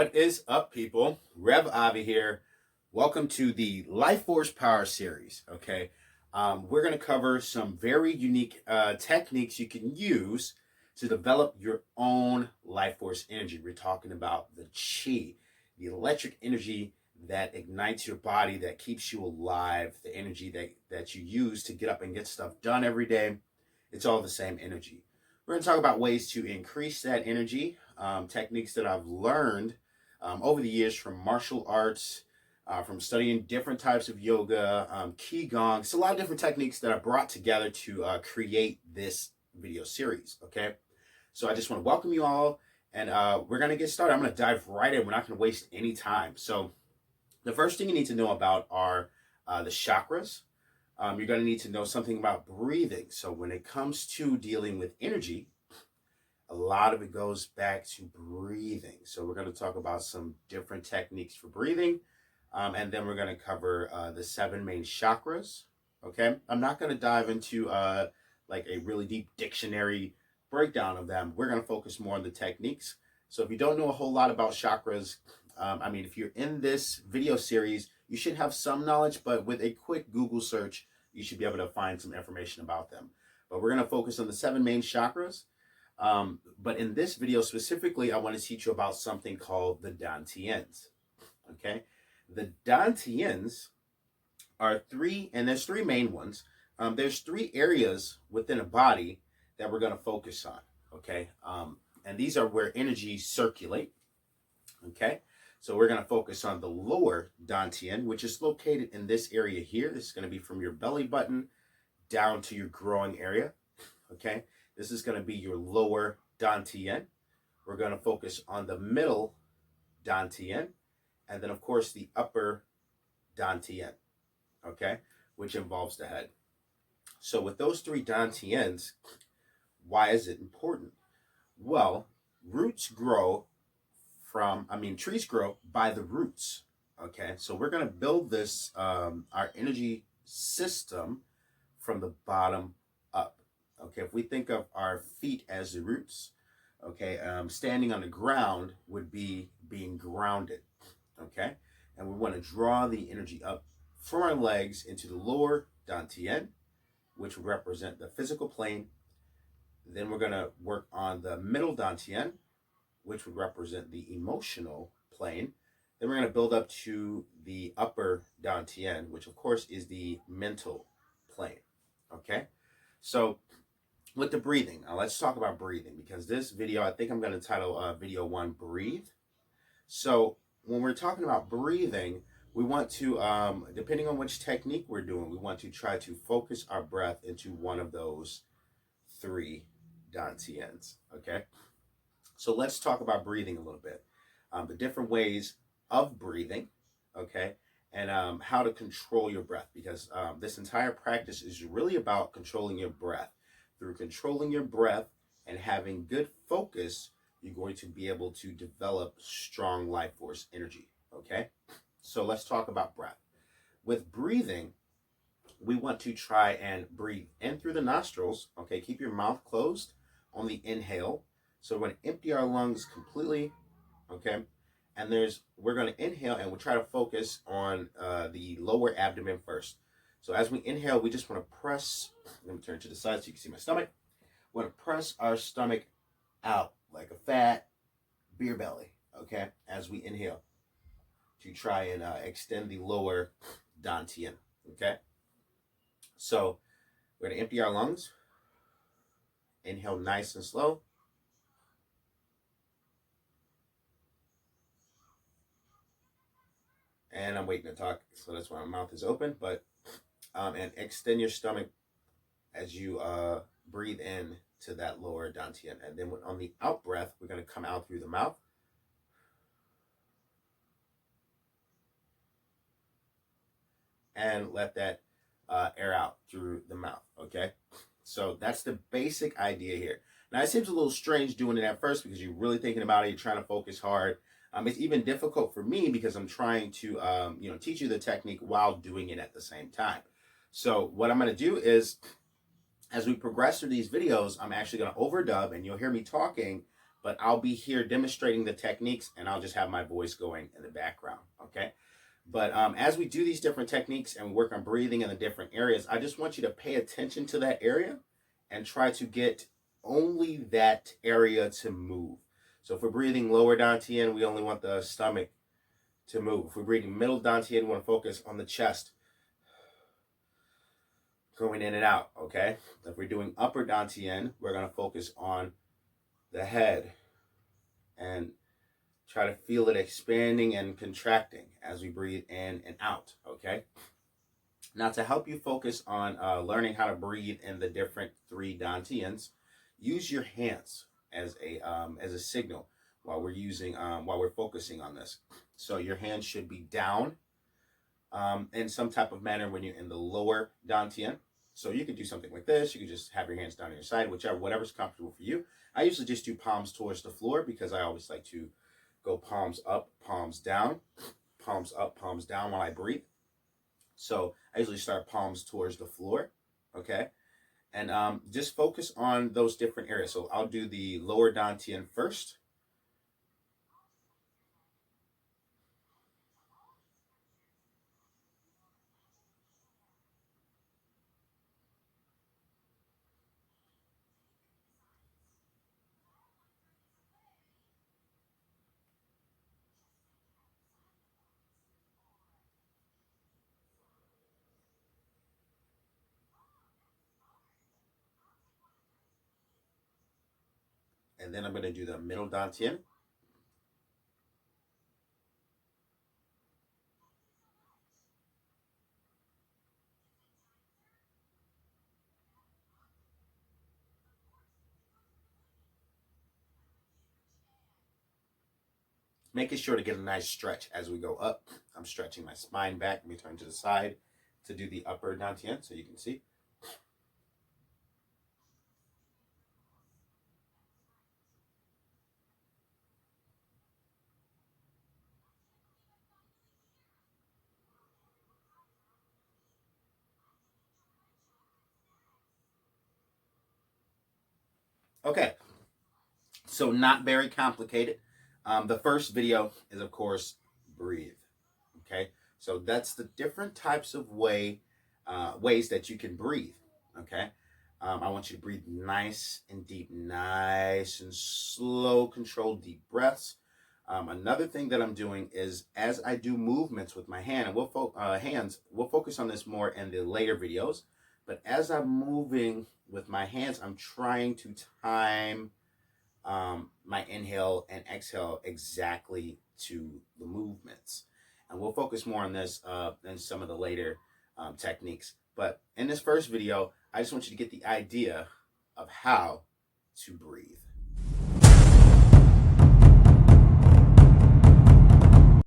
What is up, people? Rev Avi here. Welcome to the Life Force Power Series. Okay, we're going to cover some very unique techniques you can use to develop your own life force energy. We're talking about the chi, the electric energy that ignites your body, that keeps you alive, the energy that you use to get up and get stuff done every day. It's all the same energy. We're going to talk about ways to increase that energy, techniques that I've learned over the years from martial arts, from studying different types of yoga, qigong. It's a lot of different techniques that I brought together to create this video series. Okay, so I just want to welcome you all, and we're going to get started. I'm going to dive right in. We're not going to waste any time. So the first thing you need to know about are the chakras. You're going to need to know something about breathing. So when it comes to dealing with energy, a lot of it goes back to breathing. So we're going to talk about some different techniques for breathing. And then we're going to cover the 7 main chakras. Okay. I'm not going to dive into like a really deep dictionary breakdown of them. We're going to focus more on the techniques. So if you don't know a whole lot about chakras, if you're in this video series, you should have some knowledge, but with a quick Google search, you should be able to find some information about them. But we're going to focus on the 7 main chakras. But in this video specifically, I want to teach you about something called the dantians. Okay, the dantians are 3, and there's 3 main ones. There's 3 areas within a body that we're going to focus on. Okay, and these are where energy circulate. Okay, so we're going to focus on the lower dantian, which is located in this area here. This is going to be from your belly button down to your groin area. Okay, this is going to be your lower dantian. We're going to focus on the middle dantian, and then of course the upper dantian, okay, which involves the head. So with those 3 dantians, why is it important? Well, trees grow by the roots. Okay, so we're going to build this, our energy system from the bottom up. Okay, if we think of our feet as the roots, okay, standing on the ground would be being grounded. Okay, and we want to draw the energy up from our legs into the lower dantian, which would represent the physical plane. Then we're going to work on the middle dantian, which would represent the emotional plane. Then we're going to build up to the upper dantian, which of course is the mental plane. Okay, so with the breathing, now let's talk about breathing, because this video, I think I'm going to title video 1 breathe. So when we're talking about breathing, we want to, depending on which technique we're doing, we want to try to focus our breath into one of those 3 dantians. Okay, so let's talk about breathing a little bit, the different ways of breathing, okay, and how to control your breath, because this entire practice is really about controlling your breath. Through controlling your breath and having good focus, you're going to be able to develop strong life force energy, okay? So let's talk about breath. With breathing, we want to try and breathe in through the nostrils, okay? Keep your mouth closed on the inhale. So we're going to empty our lungs completely, okay? And we're going to inhale, and we'll try to focus on the lower abdomen first. So as we inhale, we just want to press, let me turn to the side so you can see my stomach. We want to press our stomach out like a fat beer belly, okay, as we inhale, to try and extend the lower dantian, okay? So we're going to empty our lungs, inhale nice and slow. And I'm waiting to talk, so that's why my mouth is open, but and extend your stomach as you breathe in to that lower dantian. And then on the out breath, we're going to come out through the mouth. And let that air out through the mouth, okay? So that's the basic idea here. Now, it seems a little strange doing it at first because you're really thinking about it, you're trying to focus hard. It's even difficult for me because I'm trying to, teach you the technique while doing it at the same time. So what I'm going to do is, as we progress through these videos, I'm actually going to overdub, and you'll hear me talking, but I'll be here demonstrating the techniques, and I'll just have my voice going in the background, okay? But as we do these different techniques and work on breathing in the different areas, I just want you to pay attention to that area and try to get only that area to move. So if we're breathing lower dantian, we only want the stomach to move. If we're breathing middle dantian, we want to focus on the chest, going in and out, okay? If we're doing upper dantian, we're going to focus on the head and try to feel it expanding and contracting as we breathe in and out, okay? Now, to help you focus on learning how to breathe in the different 3 dantians, use your hands as a signal while we're focusing on this. So your hands should be down in some type of manner when you're in the lower dantian. So you could do something like this. You could just have your hands down on your side, whatever's comfortable for you. I usually just do palms towards the floor because I always like to go palms up, palms down, palms up, palms down while I breathe. So I usually start palms towards the floor, okay? And just focus on those different areas. So I'll do the lower dantian first. And then I'm going to do the middle dantian. Making sure to get a nice stretch as we go up. I'm stretching my spine back. Let me turn to the side to do the upper dantian so you can see. Okay, so not very complicated. The first video is, of course, breathe. Okay, so that's the different types of ways that you can breathe. Okay, I want you to breathe nice and deep, nice and slow, controlled deep breaths. Another thing that I'm doing is as I do movements with my hands, we'll focus on this more in the later videos. But as I'm moving with my hands, I'm trying to time my inhale and exhale exactly to the movements. And we'll focus more on this in some of the later techniques. But in this first video, I just want you to get the idea of how to breathe.